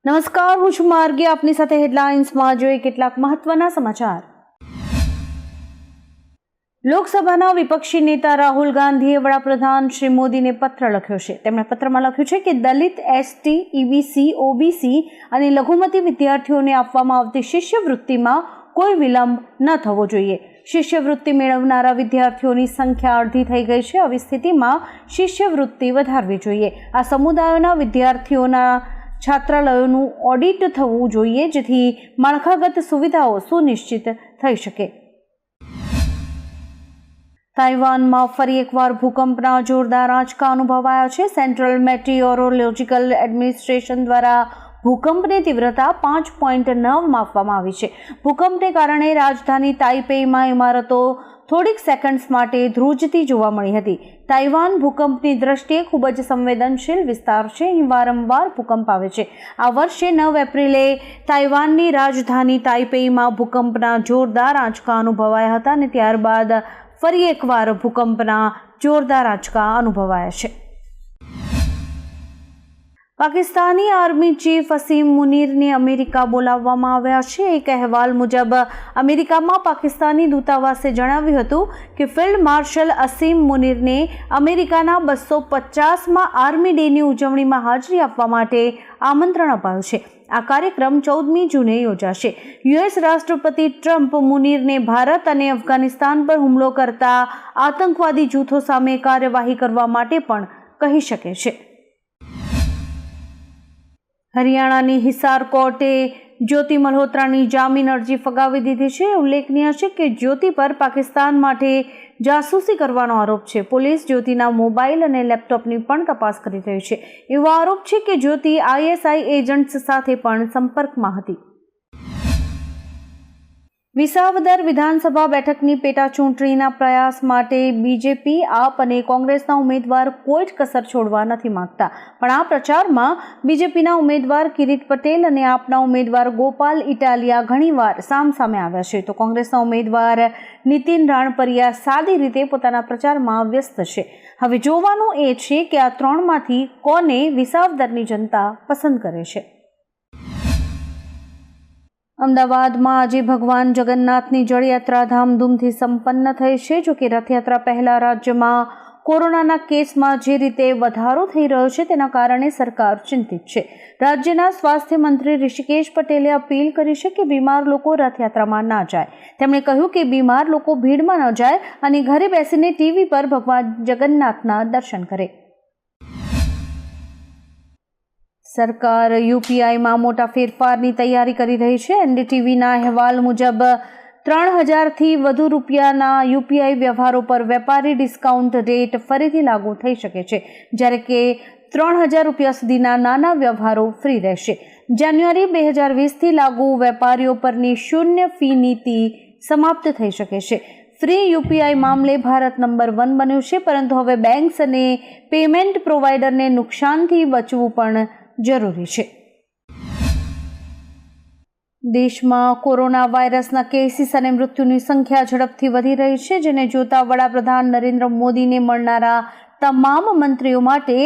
નમસ્કાર, હું છું માર્ગી. આપની સાથે હેડલાઇન્સમાં જોઈએ કેટલાક મહત્વના સમાચાર. લોકસભાના વિપક્ષી નેતા રાહુલ ગાંધીએ વડાપ્રધાન શ્રી મોદીને પત્ર લખ્યો છે. તેમણે પત્રમાં લખ્યું છે કે દલિત, એસટી, ઈબીસી, ઓબીસી અને લઘુમતી વિદ્યાર્થીઓને આપવામાં આવતી શિષ્યવૃત્તિમાં કોઈ વિલંબ ન થવો જોઈએ. શિષ્યવૃત્તિ મેળવનારા વિદ્યાર્થીઓની સંખ્યા અડધી થઈ ગઈ છે. આવી સ્થિતિમાં શિષ્યવૃત્તિ વધારવી જોઈએ. આ સમુદાયોના વિદ્યાર્થીઓના છાત્રાલયોનું ઓડિટ થવું જોઈએ, જેથી માળખાગત સુવિધાઓ સુનિશ્ચિત થઈ શકે. તાઇવાનમાં ફરી એકવાર ભૂકંપના જોરદાર આંચકા અનુભવાયા છે. સેન્ટ્રલ મેટીઓરોલોજીકલ એડમિનિસ્ટ્રેશન દ્વારા ભૂકંપની તીવ્રતા 5.9 માપવામાં આવી છે. ભૂકંપને કારણે રાજધાની તાઇપેઈમાં ઇમારતો થોડીક સેકન્ડ્સ માટે ધ્રુજતી જોવા મળી હતી. તાઇવાન ભૂકંપની દ્રષ્ટિએ ખૂબ જ સંવેદનશીલ વિસ્તાર છે. અહીં વારંવાર ભૂકંપ આવે છે. આ વર્ષે 9 એપ્રિલે તાઇવાનની રાજધાની તાઇપેઈમાં ભૂકંપના જોરદાર આંચકા અનુભવાયા હતા અને ત્યારબાદ ફરી એકવાર ભૂકંપના જોરદાર આંચકા અનુભવાયા છે. પાકિસ્તાની આર્મી ચીફ અસીમ મુનીરને અમેરિકા બોલાવવામાં આવ્યા છે. એક અહેવાલ મુજબ અમેરિકામાં પાકિસ્તાની દૂતાવાસે જણાવ્યું હતું કે ફિલ્ડ માર્શલ અસીમ મુનીરને અમેરિકાના 250માં આર્મી ડેની ઉજવણીમાં હાજરી આપવા માટે આમંત્રણ અપાયું છે. આ કાર્યક્રમ 14મી જૂને યોજાશે. યુએસ રાષ્ટ્રપતિ ટ્રમ્પ મુનીરને ભારત અને અફઘાનિસ્તાન પર હુમલો કરતા આતંકવાદી જૂથો સામે કાર્યવાહી કરવા માટે પણ કહી શકે છે. હરિયાણાની હિસાર કોર્ટે જ્યોતિ મલ્હોત્રાની જામીન અરજી ફગાવી દીધી છે. ઉલ્લેખનીય છે કે જ્યોતિ પર પાકિસ્તાન માટે જાસૂસી કરવાનો આરોપ છે. પોલીસ જ્યોતિના મોબાઈલ અને લેપટોપની પણ તપાસ કરી રહી છે. એવો આરોપ છે કે જ્યોતિ આઈએસઆઈ એજન્ટ્સ સાથે પણ સંપર્કમાં હતી. વિસાવદર વિધાનસભા બેઠકની પેટા ચૂંટણીના પ્રયાસ માટે બીજેપી, આપ અને કોંગ્રેસના ઉમેદવાર કોઈ જ કસર છોડવા નથી માંગતા. પણ આ પ્રચારમાં બીજેપીના ઉમેદવાર કિરીટ પટેલ અને આપના ઉમેદવાર ગોપાલ ઇટાલિયા ઘણીવાર સામસામે આવ્યા છે, તો કોંગ્રેસના ઉમેદવાર નીતિન રાણપરિયા સાદી રીતે પોતાના પ્રચારમાં વ્યસ્ત છે. હવે જોવાનું એ છે કે આ ત્રણમાંથી કોને વિસાવદરની જનતા પસંદ કરે છે. અમદાવાદમાં આજે ભગવાન જગન્નાથની જળયાત્રા ધામધૂમથી સંપન્ન થઈ છે. જોકે રથયાત્રા પહેલા રાજ્યમાં કોરોનાના કેસમાં જે રીતે વધારો થઈ રહ્યો છે તેના કારણે સરકાર ચિંતિત છે. રાજ્યના સ્વાસ્થ્ય મંત્રી ઋષિકેશ પટેલે અપીલ કરી છે કે બીમાર લોકો રથયાત્રામાં ના જાય. તેમણે કહ્યું કે બીમાર લોકો ભીડમાં ન જાય અને ઘરે બેસીને ટીવી પર ભગવાન જગન્નાથના દર્શન કરે. સરકાર યુપીઆઈમાં મોટા ફેરફારની તૈયારી કરી રહી છે. એનડીટીવીના અહેવાલ મુજબ 3000થી વધુ રૂપિયાના યુપીઆઈ વ્યવહારો પર વેપારી ડિસ્કાઉન્ટ રેટ ફરીથી લાગુ થઈ શકે છે, જ્યારે કે 3000 રૂપિયા સુધીના નાના વ્યવહારો ફ્રી રહેશે. જાન્યુઆરી 2020થી લાગુ વેપારીઓ પરની શૂન્ય ફી નીતિ સમાપ્ત થઈ શકે છે. ફ્રી યુપીઆઈ મામલે ભારત નંબર 1 બન્યું છે, પરંતુ હવે બેંક્સ અને પેમેન્ટ પ્રોવાઈડરને નુકસાનથી બચવું પણ જરૂરી છે. દેશમાં કોરોના વાયરસના કેસીસ અને મૃત્યુની સંખ્યા ઝડપથી વધી રહી છે, જેને જોતા વડાપ્રધાન નરેન્દ્ર મોદીને મળનારા તમામ મંત્રીઓ માટે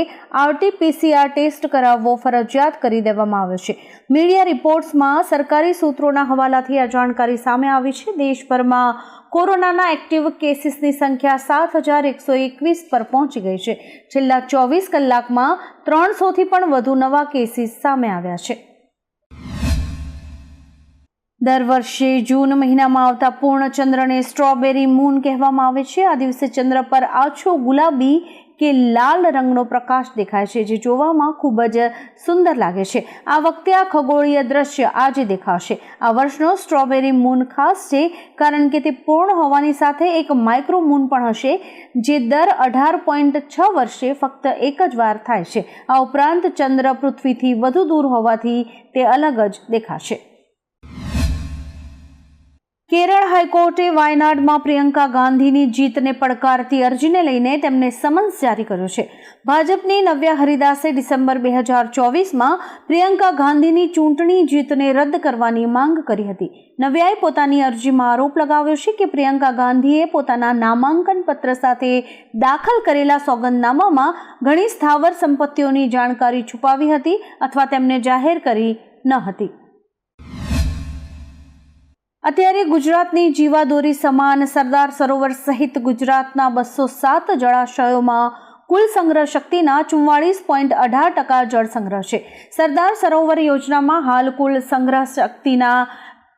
આરટીપીસીઆર ટેસ્ટ કરાવવો ફરજિયાત કરી દેવામાં આવ્યો છે. મીડિયા રિપોર્ટ્સમાં સરકારી સૂત્રોના હવાલાથી આ જાણકારી સામે આવી છે. દેશભરમાં કોરોનાના એક્ટિવ કેસીસની સંખ્યા 7121 પર પહોંચી ગઈ છે. છેલ્લા 24 કલાકમાં 300થી પણ વધુ નવા કેસીસ સામે આવ્યા છે. દર વર્ષે જૂન મહિનામાં આવતા પૂર્ણચંદ્રને સ્ટ્રોબેરી મૂન કહેવામાં આવે છે. આ દિવસે ચંદ્ર પર આછો ગુલાબી કે લાલ રંગનો પ્રકાશ દેખાય છે, જે જોવામાં ખૂબ જ સુંદર લાગે છે. આ વખતે આ ખગોળીય દ્રશ્ય આજે દેખાશે. આ વર્ષનો સ્ટ્રોબેરી મૂન ખાસ છે કારણ કે તે પૂર્ણ હોવાની સાથે એક માઇક્રો મૂન પણ હશે, જે દર 18.6 વર્ષે ફક્ત એક જ વાર થાય છે. આ ઉપરાંત ચંદ્ર પૃથ્વીથી વધુ દૂર હોવાથી તે અલગ જ દેખાશે. કેરળ હાઈકોર્ટે વાયનાડમાં પ્રિયંકા ગાંધીની જીતને પડકારતી અરજીને લઈને તેમને સમન્સ જારી કર્યો છે. ભાજપની નવ્યા હરિદાસે ડિસેમ્બર 2024માં પ્રિયંકા ગાંધીની ચૂંટણી જીતને રદ કરવાની માંગ કરી હતી. નવ્યાએ પોતાની અરજીમાં આરોપ લગાવ્યો છે કે પ્રિયંકા ગાંધીએ પોતાના નામાંકન પત્ર સાથે દાખલ કરેલા સોગંદનામામાં ઘણી સ્થાવર સંપત્તિઓની જાણકારી છુપાવી હતી અથવા તેમને જાહેર કરી ન હતી. અત્યારે ગુજરાતની જીવાદોરી સમાન સરદાર સરોવર સહિત ગુજરાતના 207 જળાશયોમાં કુલ સંગ્રહ શક્તિના 44.18% જળ સંગ્રહ છે. સરદાર સરોવર યોજનામાં હાલ કુલ સંગ્રહ શક્તિના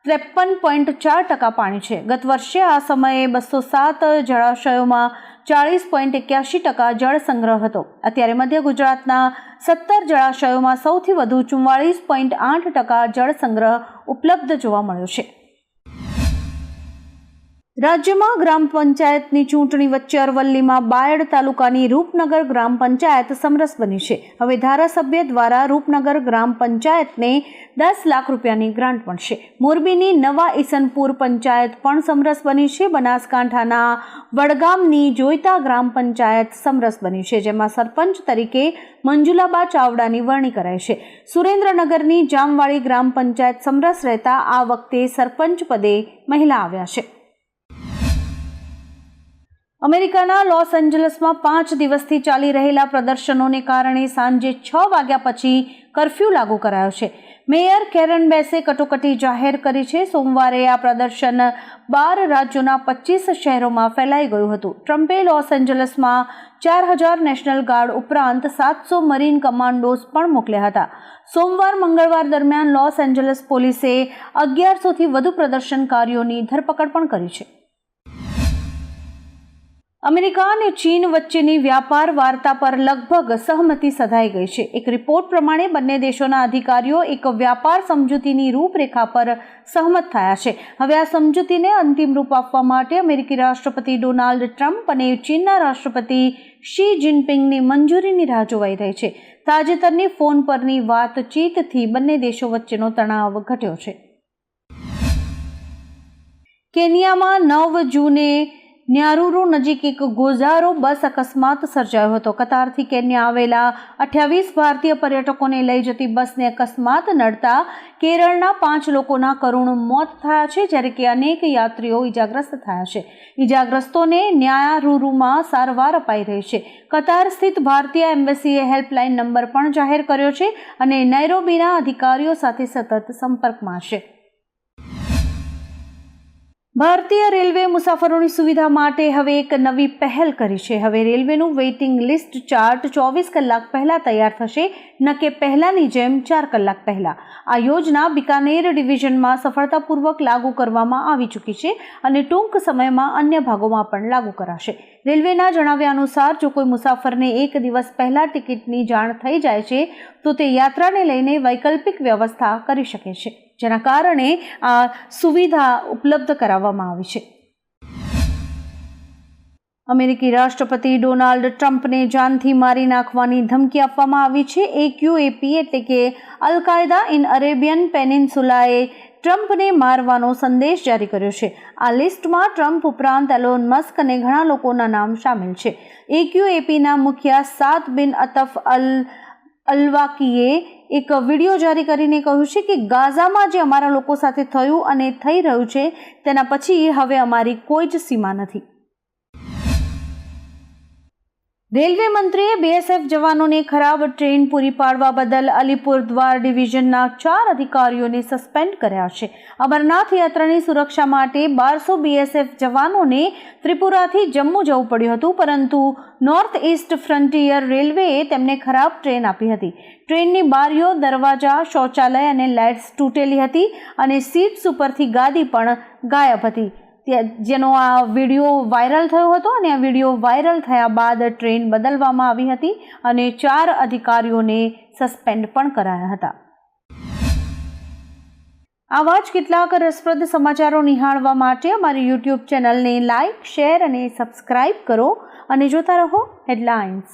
53.4% પાણી છે. ગત વર્ષે આ સમયે 207 જળાશયોમાં 40.81% જળ સંગ્રહ હતો. અત્યારે મધ્ય ગુજરાતના 17 જળાશયોમાં સૌથી વધુ 44.8% જળ સંગ્રહ ઉપલબ્ધ જોવા મળ્યો છે. રાજ્યમાં ગ્રામ પંચાયતની ચૂંટણી વચ્ચે અરવલ્લીમાં બાયડ તાલુકાની રૂપનગર ગ્રામ પંચાયત સમરસ બની છે. હવે ધારાસભ્ય દ્વારા રૂપનગર ગ્રામ પંચાયતને 10 લાખ રૂપિયાની ગ્રાન્ટ મળશે. મોરબીની નવા ઈસનપુર પંચાયત પણ સમરસ બની છે. બનાસકાંઠાના વડગામની જોઈતા ગ્રામ પંચાયત સમરસ બની છે, જેમાં સરપંચ તરીકે મંજુલાબા ચાવડાની વરણી કરાઈ છે. સુરેન્દ્રનગરની જામવાળી ગ્રામ પંચાયત સમરસ રહેતા આ વખતે સરપંચ પદે મહિલા આવ્યા છે. અમેરિકાના લોસ એન્જલસમાં 5 દિવસથી ચાલી રહેલા પ્રદર્શનોને કારણે સાંજે 6 વાગ્યા પછી કર્ફ્યુ લાગુ કરાયો છે. મેયર કેરન બેસે કટોકટી જાહેર કરી છે. સોમવારે આ પ્રદર્શન 12 રાજ્યોના 25 શહેરોમાં ફેલાઈ ગયું હતું. ટ્રમ્પે લોસ એન્જલસમાં 4000 નેશનલ ગાર્ડ ઉપરાંત 700 મરીન કમાન્ડોઝ પણ મોકલ્યા હતા. સોમવાર-મંગળવાર દરમિયાન લોસ એન્જલસ પોલીસે 1100થી વધુ પ્રદર્શનકારીઓની ધરપકડ પણ કરી છે. અમેરિકા અને ચીન વચ્ચેની વ્યાપાર વાર્તા પર લગભગ સહમતિ સધાઈ ગઈ છે. એક રિપોર્ટ પ્રમાણે બંને દેશોના અધિકારીઓ એક વ્યાપાર સમજૂતીની રૂપરેખા પર સહમત થયા છે. હવે આ સમજૂતીને અંતિમ રૂપ આપવા માટે અમેરિકી રાષ્ટ્રપતિ ડોનાલ્ડ ટ્રમ્પ અને ચીનના રાષ્ટ્રપતિ શી જિનપિંગની મંજૂરીની રાહ જોવાઈ રહી છે. તાજેતરની ફોન પરની વાતચીતથી બંને દેશો વચ્ચેનો તણાવ ઘટ્યો છે. કેન્યામાં 9 જૂને ન્યારુરુ નજીક એક ગોઝારો બસ અકસ્માત સર્જાયો હતો. કતારથી કેન્યા આવેલા 28 ભારતીય પર્યટકોને લઈ જતી બસને અકસ્માત નડતા કેરળના 5 લોકોના કરુણ મોત થયા છે, જ્યારે કે અનેક યાત્રીઓ ઇજાગ્રસ્ત થયા છે. ઇજાગ્રસ્તોને ન્યારુરુમાં સારવાર અપાઈ રહી છે. કતાર સ્થિત ભારતીય એમ્બસીએ હેલ્પલાઇન નંબર પણ જાહેર કર્યો છે અને નૈરોબીના અધિકારીઓ સાથે સતત સંપર્કમાં છે. ભારતીય રેલવે મુસાફરોની સુવિધા માટે હવે એક નવી પહેલ કરી છે. હવે રેલવેનું વેઇટિંગ લિસ્ટ ચાર્ટ 24 કલાક પહેલા તૈયાર થશે, ન કે પહેલાની જેમ 4 કલાક પહેલા. આ યોજના બિકાનેર ડિવિઝનમાં સફળતાપૂર્વક લાગુ કરવામાં આવી ચૂકી છે અને ટૂંક સમયમાં અન્ય ભાગોમાં પણ લાગુ કરાશે. રેલવેના જણાવ્યા અનુસાર જો કોઈ મુસાફરને એક દિવસ પહેલા ટિકિટની જાણ થઈ જાય છે તો તે યાત્રાને લઈને વૈકલ્પિક વ્યવસ્થા કરી શકે છે, જેના કારણે આ સુવિધા ઉપલબ્ધ કરાવવામાં આવી છે. અમેરિકી રાષ્ટ્રપતિ ડોનાલ્ડ ટ્રમ્પને જાનથી મારી નાખવાની ધમકી આપવામાં આવી છે. AQAP એટલે કે અલ કાયદા ઇન અરેબિયન પેનિન્સુલાએ ટ્રમ્પને મારવાનો સંદેશ જારી કર્યો છે. આ લિસ્ટમાં ટ્રમ્પ ઉપરાંત એલોન મસ્ક અને ઘણા લોકોના નામ સામેલ છે. AQAPના મુખ્ય સાદ બિન અતફ અલવાકીએ એક વિડીયો જારી કરીને કહ્યું છે કે ગાઝામાં જે અમારા લોકો સાથે થયું અને થઈ રહ્યું છે તેના પછી હવે અમારી કોઈ જ સીમા નથી. રેલવે મંત્રીએ BSF જવાનોને ખરાબ ટ્રેન પૂરી પાડવા બદલ અલીપુરદ્વાર ડિવિઝનના 4 અધિકારીઓને સસ્પેન્ડ કર્યા છે. અમરનાથ યાત્રાની સુરક્ષા માટે 1200 BSF જવાનોને ત્રિપુરાથી જમ્મુ જવું પડ્યું હતું, પરંતુ નોર્થ ઇસ્ટ ફ્રન્ટિયર રેલવેએ તેમને ખરાબ ટ્રેન આપી હતી. ટ્રેનની બારીઓ, દરવાજા, શૌચાલય અને લાઇટ્સ તૂટેલી હતી અને સીટ્સ ઉપરથી ગાદી પણ ગાયબ હતી, જેનો આ વિડીયો વાયરલ થયો હતો. અને આ વિડીયો વાયરલ થયા બાદ ટ્રેન બદલવામાં આવી હતી અને 4 અધિકારીઓને સસ્પેન્ડ પણ કરાયા હતા. આવા જ કેટલાક રસપ્રદ સમાચારો નિહાળવા માટે અમારી YouTube ચેનલને લાઇક, શેર અને સબસ્ક્રાઇબ કરો અને જોતા રહો હેડલાઇન્સ.